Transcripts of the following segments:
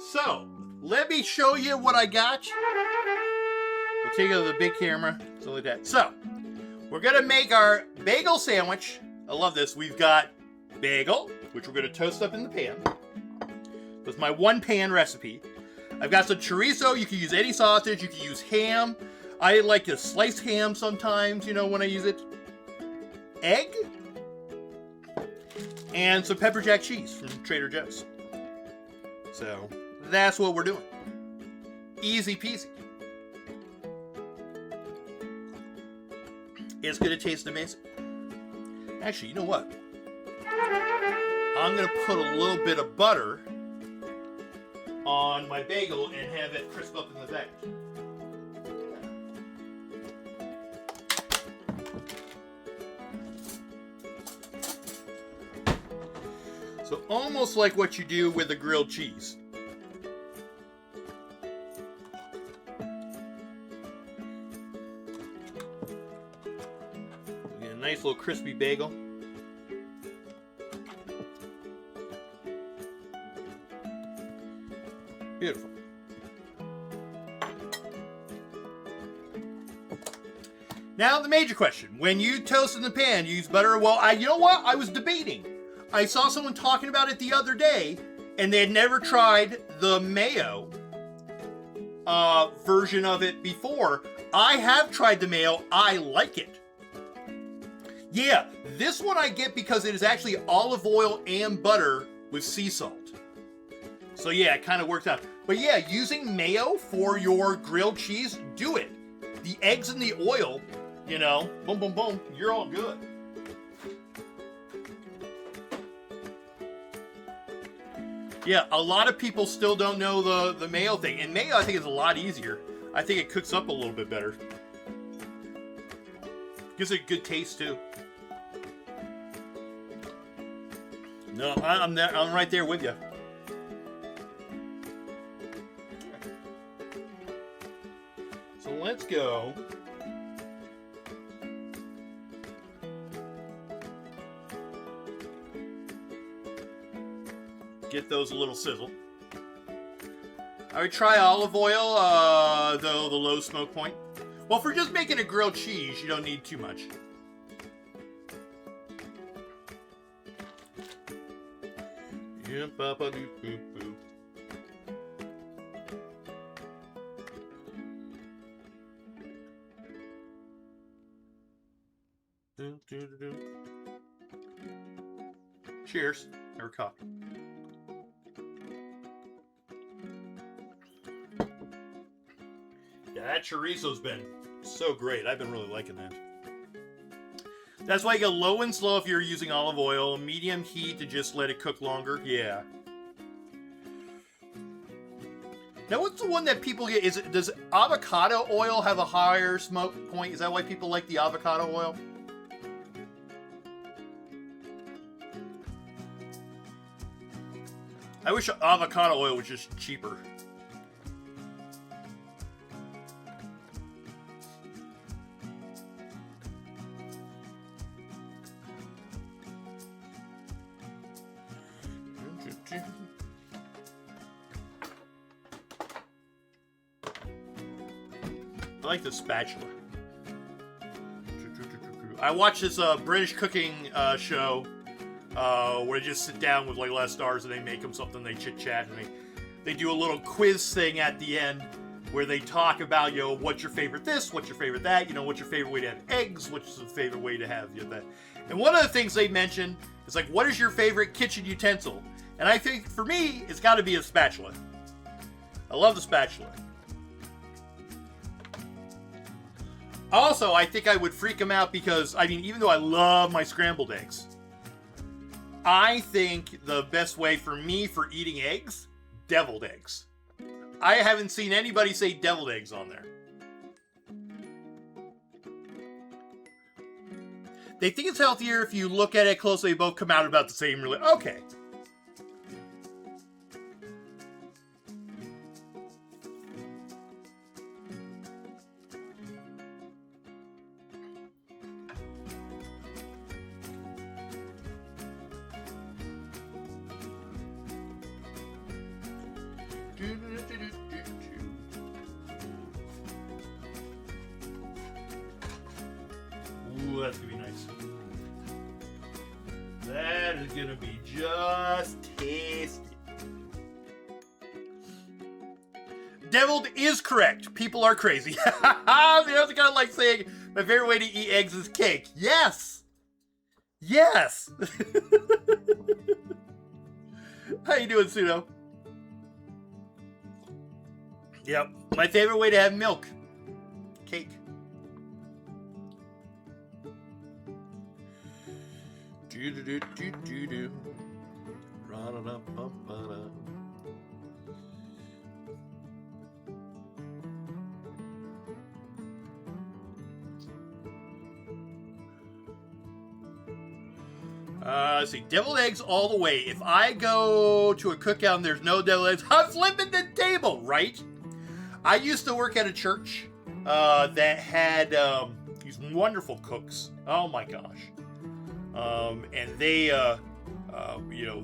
So, let me show you what I got. We'll take out the big camera, so like that. So, we're gonna make our bagel sandwich. I love this. We've got bagel, which we're gonna toast up in the pan. That's my one pan recipe. I've got some chorizo. You can use any sausage. You can use ham. I like to slice ham sometimes, you know, when I use it. Egg. And some pepper jack cheese from Trader Joe's. So, that's what we're doing. Easy peasy. It's going to taste amazing. Actually, you know what? I'm going to put a little bit of butter on my bagel and have it crisp up in the back. So almost like what you do with a grilled cheese. Get a nice little crispy bagel. Beautiful. Now the major question. When you toast in the pan, you use butter. Well, you know what? I was debating. I saw someone talking about it the other day, and they had never tried the mayo version of it before. I have tried the mayo. I like it. Yeah, this one I get because it is actually olive oil and butter with sea salt. So yeah, it kind of works out. But yeah, using mayo for your grilled cheese, do it. The eggs and the oil, you know, boom, boom, boom, you're all good. Yeah, a lot of people still don't know the mayo thing. And mayo, I think, is a lot easier. I think it cooks up a little bit better. Gives it a good taste, too. No, I'm right there with you. So let's go. Get those a little sizzle. I would try olive oil, though the low smoke point. Well, for just making a grilled cheese, you don't need too much. Cheers. Never coffee. Yeah, that chorizo's been so great. I've been really liking that. That's why you go low and slow if you're using olive oil, medium heat to just let it cook longer. Yeah. Now, what's the one that people get? Does avocado oil have a higher smoke point? Is that why people like the avocado oil? I wish avocado oil was just cheaper. I like the spatula. I watch this British cooking show where they just sit down with like less stars and they make them something, they chit chat, and they do a little quiz thing at the end where they talk about, you know, what's your favorite this, what's your favorite that, you know, what's your favorite way to have eggs, what's the favorite way to have that. And one of the things they mention is like, what is your favorite kitchen utensil? And I think for me, it's got to be a spatula. I love the spatula. Also, I think I would freak them out because, I mean, even though I love my scrambled eggs, I think the best way for me for eating eggs, deviled eggs. I haven't seen anybody say deviled eggs on there. They think it's healthier if you look at it closely. They both come out about the same. Okay. Ooh, that's gonna be nice. That is gonna be just tasty. Deviled is correct. People are crazy. That's kind of like saying my favorite way to eat eggs is cake. Yes. Yes. How you doing, Pseudo? Yep. My favorite way to have milk. Cake. Do-do-do-do-do-do. Ra-da-da-ba-ba-da. Let's see. Deviled eggs all the way. If I go to a cookout and there's no deviled eggs, I'm flipping the table, right? I used to work at a church that had these wonderful cooks. Oh my gosh. And they,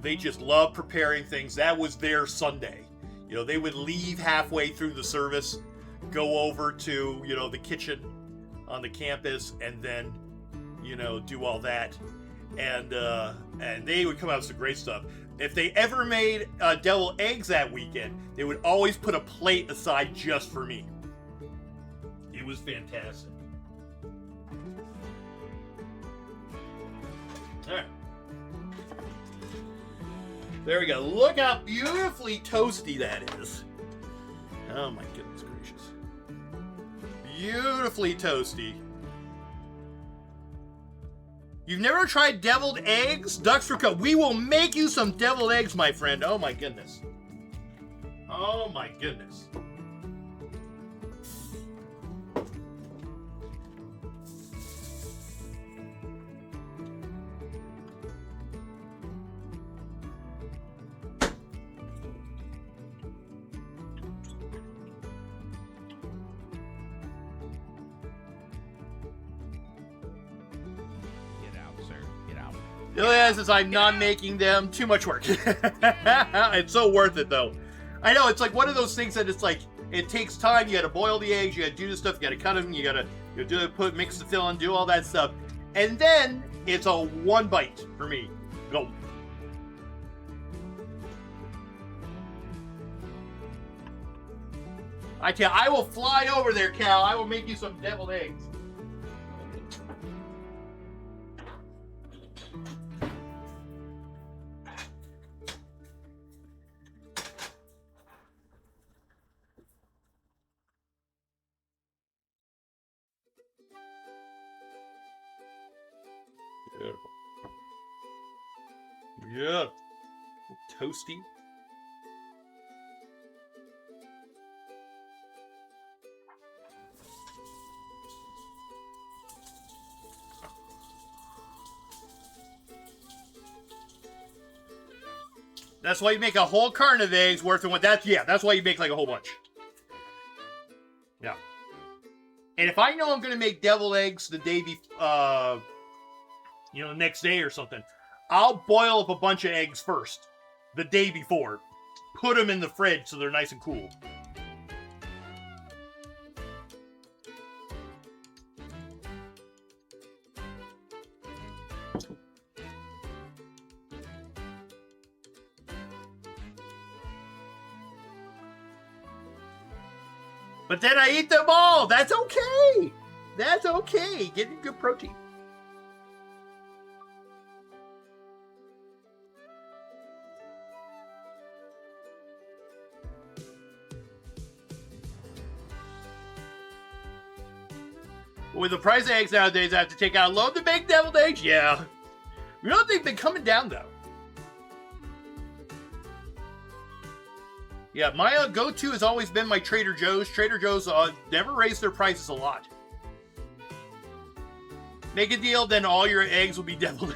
they just love preparing things. That was their Sunday. They would leave halfway through the service, go over to, the kitchen on the campus, and then, do all that. And they would come out with some great stuff. If they ever made deviled eggs that weekend, they would always put a plate aside just for me. It was fantastic. All right. There we go. Look how beautifully toasty that is. Oh my goodness gracious. Beautifully toasty. You've never tried deviled eggs? Ducks for cook. We will make you some deviled eggs, my friend. Oh my goodness. Oh my goodness. The only thing is I'm not making them. Too much work. It's so worth it, though. I know, it's like one of those things that it's like, it takes time. You gotta boil the eggs, you gotta do this stuff, you gotta cut them, you gotta do it, mix the filling, do all that stuff. And then, it's a one bite for me. Go. I tell you, I will fly over there, Cal. I will make you some deviled eggs. Beautiful. Yeah. Toasty. That's why you make a whole carton of eggs worth of what that's why you make like a whole bunch. Yeah. And if I know I'm gonna make deviled eggs the day before, the next day or something, I'll boil up a bunch of eggs first, the day before. Put them in the fridge so they're nice and cool. But then I eat them all. That's okay. That's okay. Getting good protein. With the price of eggs nowadays, I have to take out a load to make deviled eggs. Yeah. You don't think they're coming down, though. Yeah, my go-to has always been my Trader Joe's. Trader Joe's never raised their prices a lot. Make a deal, then all your eggs will be deviled.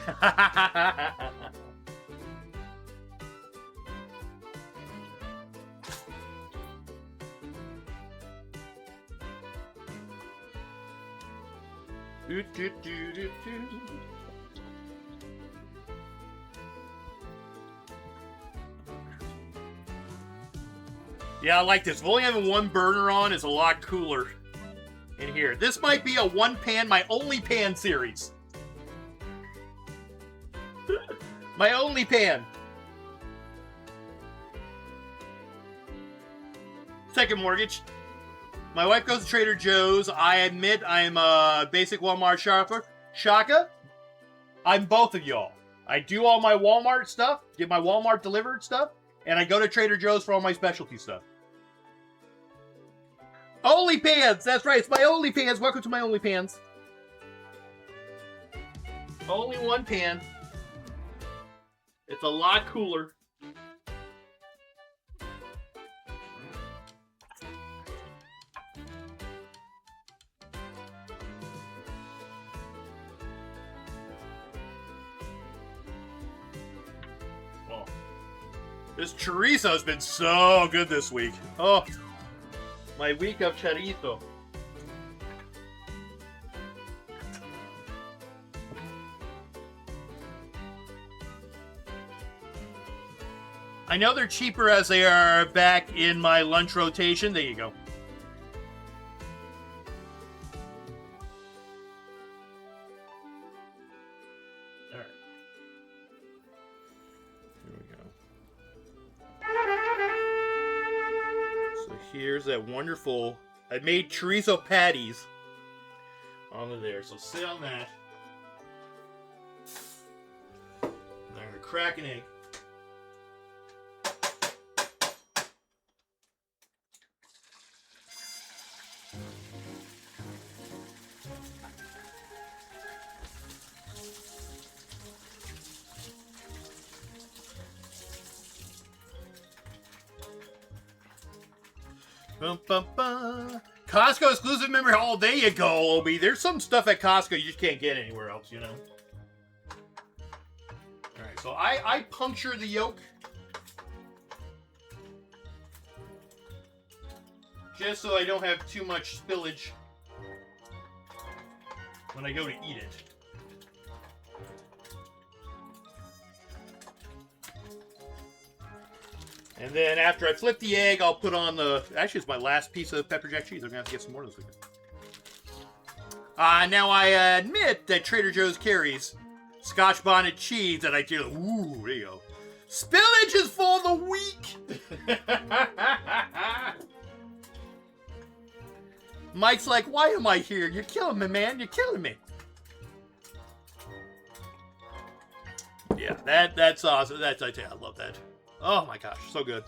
Yeah, I like this. Only having one burner on is a lot cooler in here. This might be a one pan, my only pan series. My only pan. Second mortgage. My wife goes to Trader Joe's. I admit I am a basic Walmart shopper. Shaka, I'm both of y'all. I do all my Walmart stuff, get my Walmart delivered stuff, and I go to Trader Joe's for all my specialty stuff. OnlyPans! That's right, it's my OnlyPans. Welcome to my OnlyPans. Only one pan. It's a lot cooler. Oh. This chorizo has been so good this week. Oh, my week of chorizo. I know they're cheaper as they are back in my lunch rotation. There you go. All right. Here we go. So here's that wonderful... I made chorizo patties onto there. So sit on that. And I'm going to crack an egg. Bum, bum, bum. Costco exclusive member. Oh, there you go, Obi. There's some stuff at Costco you just can't get anywhere else, you know. All right, so I puncture the yolk just so I don't have too much spillage when I go to eat it. And then after I flip the egg, I'll put on the... Actually, it's my last piece of pepper jack cheese. I'm going to have to get some more this weekend. Now, I admit that Trader Joe's carries Scotch bonnet cheese that I do. Ooh, there you go. Spillage is for the weak. Mike's like, why am I here? You're killing me, man. You're killing me. Yeah, that's awesome. I tell you, I love that. Oh my gosh, so good.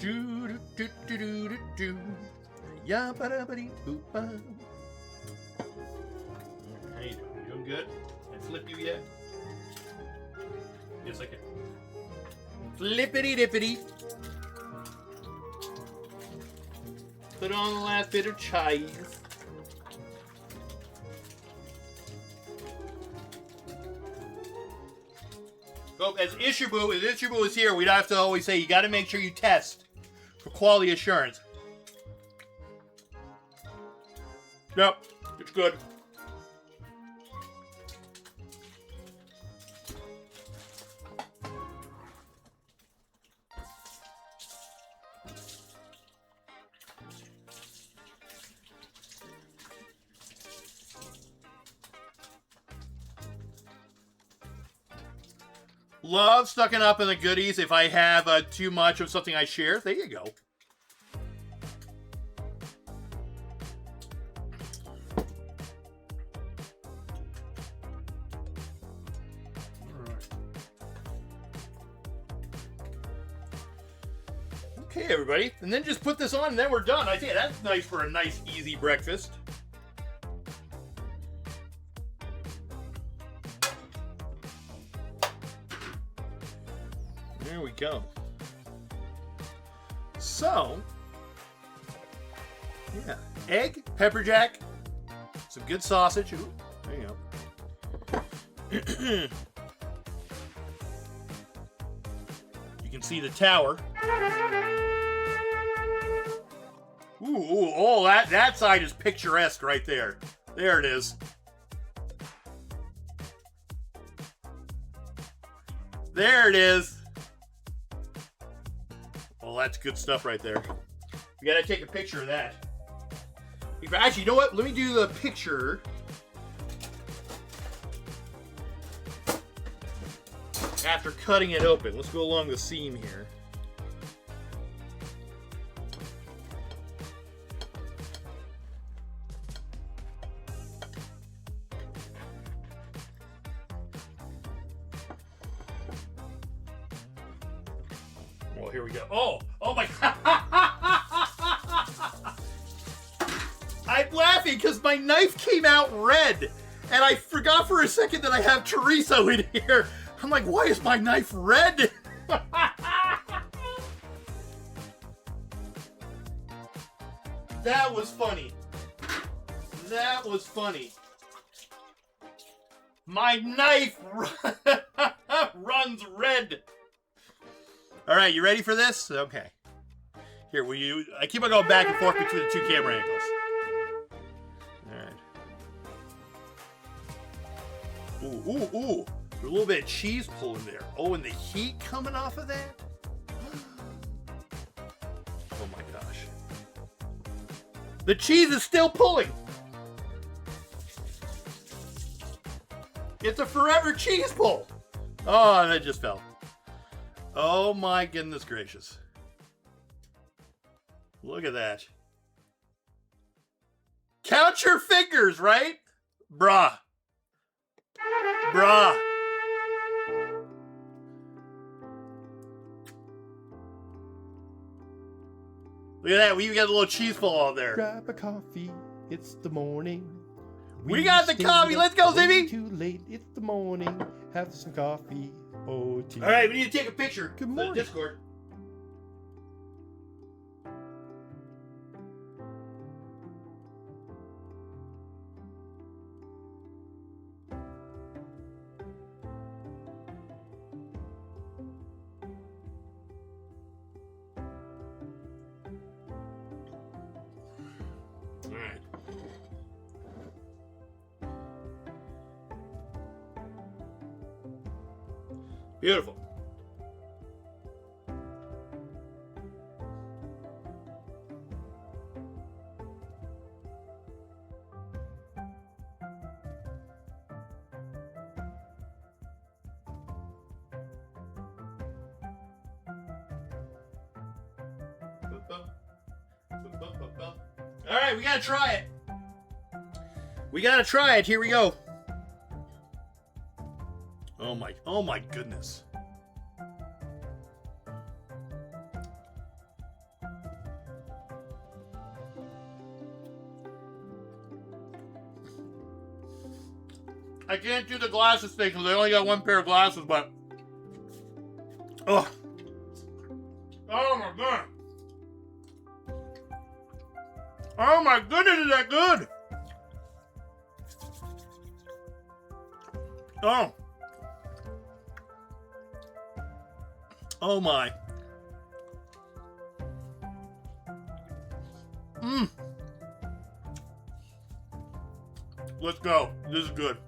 Do do do do do do do. Ya ba da ba dee boo ba. How you doing? You doing good? Can I flip you yet? Yes, I can. Flippity dippity. Put on the last bit of cheese. Oh, as Ishibu is here, we'd have to always say you got to make sure you test for quality assurance. Yep, it's good. Love stocking up in the goodies if I have too much of something I share. There you go. Okay, everybody. And then just put this on and then we're done. I think that's nice for a nice, easy breakfast. There we go. So, yeah, egg, pepper jack, some good sausage. Ooh, there you go. You can see the tower. Ooh, oh, that side is picturesque right there. There it is. There it is. Well, that's good stuff right there. We gotta take a picture of that. Actually, you know what? Let me do the picture. After cutting it open. Let's go along the seam here. Well, here we go. Oh my God. I'm laughing because my knife came out red. And I forgot for a second that I have chorizo in here. I'm like, why is my knife red? That was funny. That was funny. My knife runs red. All right, you ready for this? Okay. Here, will you? I keep on going back and forth between the two camera angles. All right. Ooh, ooh, ooh. There's a little bit of cheese pulling there. Oh, and the heat coming off of that? Oh my gosh. The cheese is still pulling. It's a forever cheese pull. Oh, and it just fell. Oh my goodness gracious. Look at that. Count your fingers, right? Bruh. Bruh. Look at that. We even got a little cheese ball on there. Grab a coffee. It's the morning. We got the coffee. Let's go, Zibby. Too late. It's the morning. Have some coffee. Oh, tea. All right, we need to take a picture. Good For morning. the Discord. All right. Beautiful. All right, we gotta try it. We gotta try it. Here we go. Oh my goodness. I can't do the glasses thing because I only got one pair of glasses, but oh my god. Oh my goodness, is that good? Oh. Oh my. Let's go. This is good.